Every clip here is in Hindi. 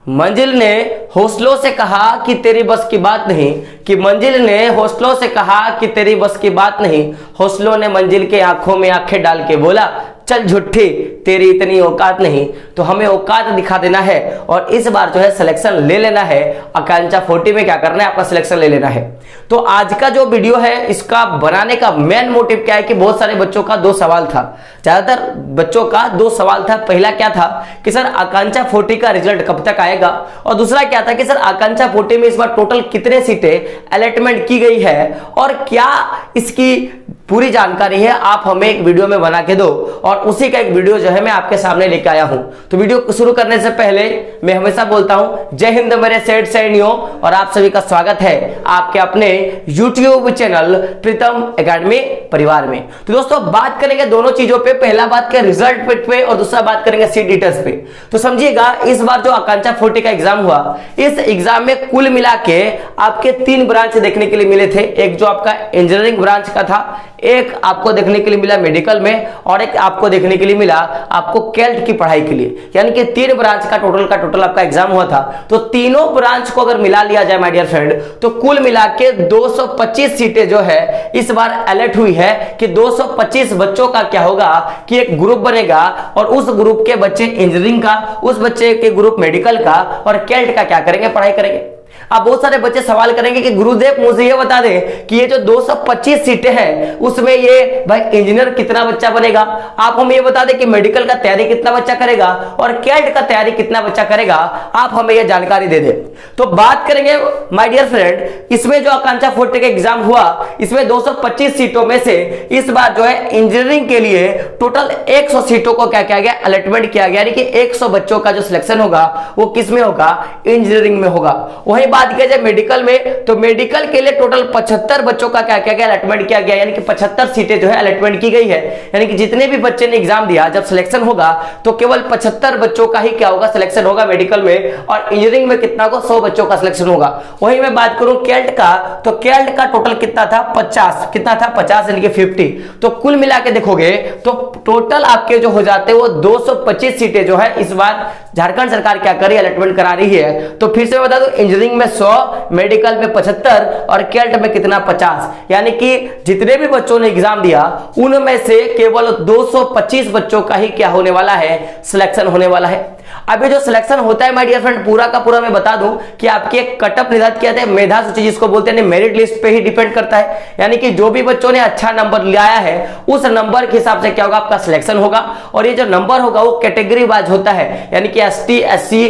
मंजिल ने हौसलों से कहा कि तेरी बस की बात नहीं, कि मंजिल ने हौसलों से कहा कि तेरी बस की बात नहीं, हौसलों ने मंजिल के आंखों में आंखें डाल के बोला चल झुट्ठी तेरी इतनी औकात नहीं। तो हमें औकात दिखा देना है और इस बार जो है सिलेक्शन ले लेना है। आकांक्षा 40 में क्या करना है, आपका सिलेक्शन ले लेना है। तो आज का जो वीडियो है इसका बनाने का मेन मोटिव क्या है कि बहुत सारे बच्चों का दो सवाल था, ज्यादातर बच्चों का दो सवाल था। पहला क्या था कि सर आकांक्षा 40 का रिजल्ट कब तक आएगा, और दूसरा क्या था कि सर आकांक्षा 40 में इस बार टोटल कितने सीटें अलॉटमेंट की गई है और क्या इसकी पूरी जानकारी है आप हमें एक वीडियो में बना के दो। और उसी का एक वीडियो जो है मैं आपके सामने लेके आया हूं। तो वीडियो शुरू करने से पहले मैं हमेशा बोलता हूं जय हिंद मेरे सेठ सैनियों, और आप सभी का स्वागत है आपके अपने YouTube चैनल प्रीतम एकेडमी परिवार में। तो दोस्तों बात करेंगे दोनों चीजों पे, पहला बात के रिजल्ट पे और दूसरा बात करेंगे सीट डिटेल्स पे। तो समझिएगा इस बार जो आकांक्षा 40 का एग्जाम हुआ, इस एग्जाम में कुल मिला के आपके 3 ब्रांच देखने के लिए मिले थे। एक जो आपका इंजीनियरिंग ब्रांच का था, एक आपको देखने के लिए मिला मेडिकल में, और एक आपको देखने के लिए मिला आपको कैल्ट की पढ़ाई के लिए। यानी कि 3 ब्रांच का टोटल आपका एग्जाम हुआ था। तो तीनों ब्रांच को अगर मिला लिया जाए माय डियर फ्रेंड, तो कुल मिला के 225 सीटें जो है इस बार अलर्ट हुई है कि 225 बच्चों का क्या होगा कि एक ग्रुप बनेगा, और उस ग्रुप के बच्चे इंजीनियरिंग का, उस बच्चे के ग्रुप मेडिकल का और कैल्ट का क्या करेंगे, पढ़ाई करेंगे। अब बहुत सारे बच्चे सवाल करेंगे कि गुरुदेव मुझे ये बता दें कि ये जो 225 सीटें हैं उसमें ये भाई इंजीनियर कितना बच्चा बनेगा, आप हमें ये बता दें कि मेडिकल का तैयारी कितना बच्चा करेगा और कैट का तैयारी कितना बच्चा करेगा, आप हमें ये जानकारी दे दें। तो बात करेंगे माय डियर फ्रेंड, इसमें जो आकांक्षा 40 का एग्जाम हुआ इसमें 225 सीटों में से इस बार जो है इंजीनियरिंग के लिए टोटल 100 सीटों को क्या किया गया, अलॉटमेंट किया गया। यानी कि 100 बच्चों का जो सिलेक्शन होगा वो किस में होगा, इंजीनियरिंग में होगा। वही बात किया जाए मेडिकल में, तो मेडिकल के लिए टोटल 75 बच्चों का क्या किया गया, अलॉटमेंट किया गया। यानी कि 75 सीटें जो है अलॉटमेंट की गई है। यानी कि जितने भी बच्चे ने एग्जाम दिया, जब सिलेक्शन होगा तो केवल 75 बच्चों का ही क्या होगा, सिलेक्शन होगा मेडिकल में, और इंजीनियरिंग में कितना को 100 बच्चों का सिलेक्शन होगा। वही मैं बात करूं कैल्ट का, तो कैल्ट का टोटल कितना था, 50, कितना था 50 यानी कि 50। तो कुल मिला के देखोगे तो टोटल आपके जो हो जाते हैं वो 225 सीटें जो है इस बार झारखंड सरकार क्या कर रही है, अलॉटमेंट करा रही है। तो फिर से बता दो, इंजीनियरिंग में 100, मेडिकल में 75 और कैल्ट में कितना, 50। यानी कि जितने भी बच्चों ने एग्जाम दिया उनमें से केवल 225 बच्चों का ही क्या होने वाला है, सिलेक्शन होने वाला है। अभी जो सिलेक्शन होता है माय डियर फ्रेंड पूरा का पूरा मैं बता दूं कि आपकी एक कटअप निर्धारित किया जाता है, मेधा सूची जिसको बोलते हैं, मेरिट लिस्ट पे ही डिपेंड करता है। यानी कि जो भी बच्चों ने अच्छा नंबर लाया है उस नंबर के हिसाब से क्या होगा, आपका सिलेक्शन होगा। और ये जो नंबर होगा वो कैटेगरी वाइज होता है। यानी कि एसटी, एससी,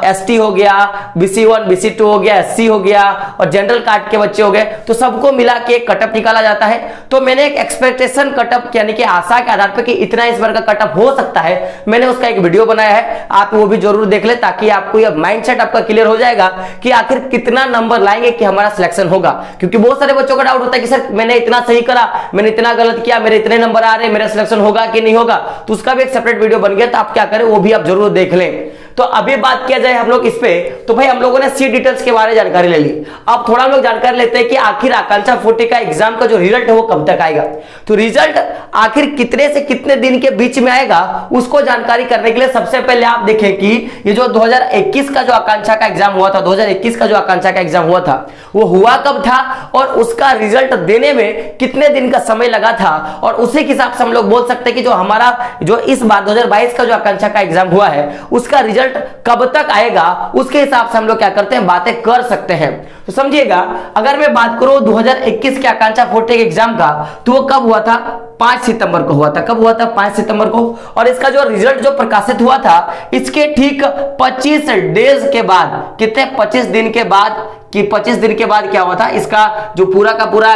एसटी हो गया, BC1, BC2 हो गया, SC हो गया, और जनरल कास्ट के बच्चे हो गए, तो सबको मिला के एक कटअप निकाला जाता है। तो मैंने एक एक्सपेक्टेशन कटअप यानी कि आशा के आधार पर कि इतना इस बार का कटअप हो सकता है, मैंने उसका एक वीडियो बनाया है, आप वो भी जरूर देख ले, ताकि आपको ये माइंडसेट आपका क्लियर हो जाएगा कि आखिर कितना नंबर लाएंगे कि हमारा सिलेक्शन होगा। क्योंकि बहुत सारे बच्चों का डाउट होता है कि सर मैंने इतना सही करा, मैंने इतना गलत किया, मेरे इतने नंबर आ रहे हैं, मेरा सिलेक्शन होगा कि नहीं होगा। तो उसका भी एक सेपरेट वीडियो बन गया, तो आप क्या करें वो भी आप जरूर देख लें। तो अभी बात किया जाए हम लोग इस पे, तो भाई हम लोगों ने सीट डिटेल्स के बारे में जानकारी ले ली। अब थोड़ा हम लोग जानकारी लेते हैं कि आखिर आकांक्षा 40 का एग्जाम का जो रिजल्ट है वो कब तक आएगा। तो रिजल्ट आखिर कितने से कितने दिन के बीच में आएगा उसको जानकारी करने के लिए सबसे पहले आप देखें कि ये जो 2021 का जो आकांक्षा का एग्जाम हुआ था, 2021 का जो आकांक्षा का एग्जाम हुआ था वो हुआ कब था और उसका रिजल्ट देने में कितने दिन का समय लगा था। और उसी के हिसाब से हम लोग बोल सकते हैं कि जो हमारा जो इस बार 2022 का जो आकांक्षा का एग्जाम हुआ है उसका रिजल्ट कब तक आएगा, उसके हिसाब से हम लोग क्या करते हैं, बातें कर सकते हैं। तो समझिएगा, अगर मैं बात करूं 2021 के आकांक्षा 40 के एग्जाम का, तो वो कब हुआ था, 5 सितंबर को हुआ था। कब हुआ था, 5 सितंबर को। और इसका जो रिजल्ट जो प्रकाशित हुआ था इसके ठीक 25 डेज के बाद, कितने, 25 दिन के बाद, कि 25 दिन के बाद क्या हुआ था, इसका जो पूरा का पूरा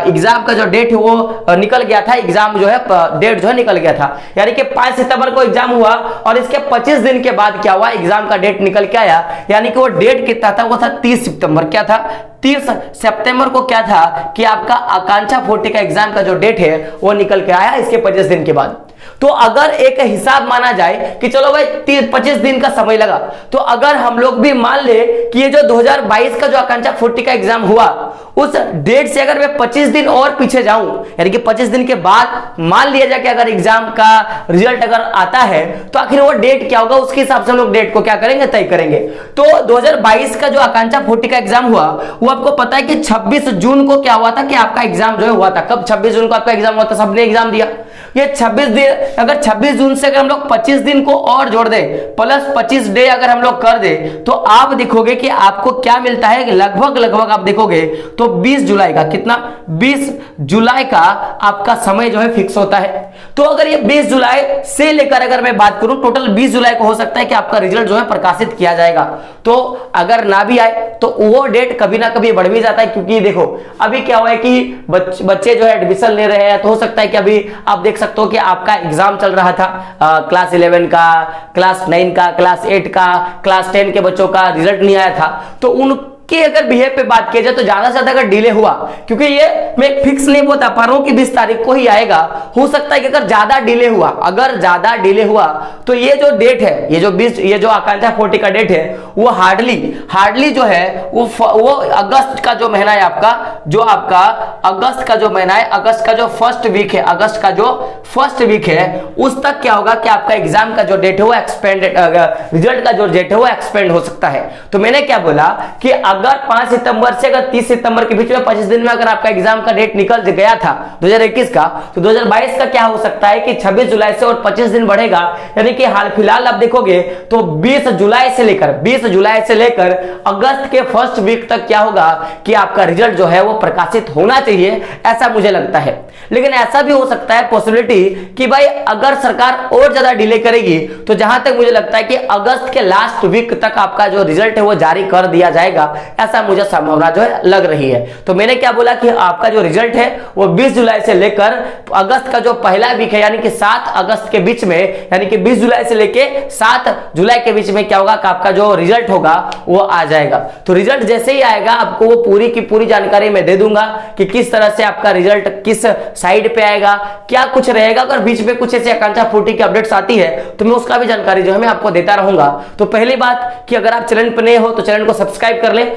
एग्जाम का जो डेट है वो निकल गया था। एग्जाम जो है डेट जो है निकल गया था। यानी कि 5 सितंबर को एग्जाम हुआ और इसके 25 दिन के बाद क्या हुआ, एग्जाम का डेट निकल के आया। यानी कि वो डेट कितना था, वो था 30 सितंबर। क्या था, 30 सितंबर को क्या था कि आपका आकांक्षा 40 का एग्जाम का जो डेट है वो निकल के आया इसके 25 दिन के बाद। तो अगर एक हिसाब माना जाए कि चलो भाई 25 दिन का समय लगा, तो अगर हम लोग भी मान ले कि ये जो 2022 का जो आकांक्षा 40 का एग्जाम हुआ, उस डेट से अगर मैं 25 दिन और पीछे जाऊं, यानी कि 25 दिन के बाद मान लिया जाए कि अगर एग्जाम का रिजल्ट अगर आता है, तो आखिर वो डेट क्या होगा, उसके हिसाब से हम लोग डेट को क्या करेंगे, तय करेंगे। तो 2022 का जो आकांक्षा 40 का एग्जाम हुआ, वो आपको पता है कि 26 जून को क्या हुआ था कि आपका एग्जाम जो है हुआ था। कब? 26 जून को आपका एग्जाम हुआ था, सबने एग्जाम दिया। ये 26 दिन, अगर 26 जून से अगर हम लोग 25 दिन को और जोड़ दें, प्लस 25 डे अगर हम लोग कर दे, तो आप देखोगे कि आपको क्या मिलता है, लगभग आप देखोगे तो 20 जुलाई का, कितना, 20 जुलाई का आपका समय जो है फिक्स होता है। तो अगर ये 20 जुलाई से लेकर अगर मैं बात करूं, टोटल 20 जुलाई को हो सकता है कि आपका रिजल्ट जो है प्रकाशित किया जाएगा। तो अगर ना भी आए तो वो डेट कभी ना कभी बढ़ भी जाता है, क्योंकि देखो अभी क्या हुआ है कि बच्चे जो है एडमिशन ले रहे हैं, तो हो सकता है कि अभी आप देख सकते हो कि आपका एग्जाम चल रहा था, क्लास 11 का, क्लास 9 का, क्लास 8 का, क्लास 10 के बच्चों का रिजल्ट नहीं आया था। तो उनके अगर बिहेव पे बात की जाए तो ज्यादा से ज्यादा अगर डिले हुआ, क्योंकि ये मैं फिक्स नहीं बता पा रहा हूं कि 20 तारीख को ही आएगा, हो सकता है कि अगर ज्यादा डिले हुआ, तो ये जो डेट है, ये जो आकांक्षा 40 का डेट है, वो हार्डली जो है वो अगस्त का जो महीना है आपका, अगस्त का जो महीना है, अगस्त का जो फर्स्ट वीक है, उस तक क्या होगा कि आपका एग्जाम का जो डेट है वो एक्सपेंडेड, रिजल्ट का जो डेट है वो एक्सपेंड हो सकता है। तो मैंने क्या बोला कि अगर 5 सितंबर से अगर 30 सितंबर के बीच में 25 दिन में अगर आपका एग्जाम का डेट निकल गया था 2021 का, तो 2022 का क्या हो सकता है कि 26 जुलाई से और 25 दिन बढ़ेगा, यानी कि हाल फिलहाल आप देखोगे तो 20 जुलाई से लेकर अगस्त के फर्स्ट वीक तक क्या होगा कि आपका रिजल्ट जो है वो प्रकाशित होना चाहिए, ऐसा मुझे लगता है। लेकिन ऐसा भी हो सकता है पॉसिबिलिटी कि भाई अगर सरकार और ज्यादा डिले करेगी, तो जहां तक मुझे लगता है कि अगस्त के लास्ट वीक तक आपका जो रिजल्ट है वो जारी कर दिया जाएगा, ऐसा मुझे संभावना जो है लग रही है। तो मैंने क्या बोला कि आपका जो रिजल्ट है वो 20 जुलाई से लेकर अगस्त का जो पहला वीक है, यानी कि 7 अगस्त के बीच में, यानी कि 20 जुलाई से लेके 7 जुलाई के बीच में क्या होगा कि आपका जो रिजल्ट होगा वो आ जाएगा। तो रिजल्ट जैसे ही आएगा आपको वो पूरी की पूरी जानकारी मैं दे दूंगा कि किस तरह से आपका रिजल्ट किस साइड पे आएगा, क्या कुछ रहेगा। अगर बीच में कुछ ऐसे आकांक्षा 40 की अपडेट्स आती है तो मैं उसका भी जानकारी जो है मैं आपको देता रहूंगा। तो पहली बात कि अगर आप चैनल पर नए हो तो चैनल को सब्सक्राइब कर ले।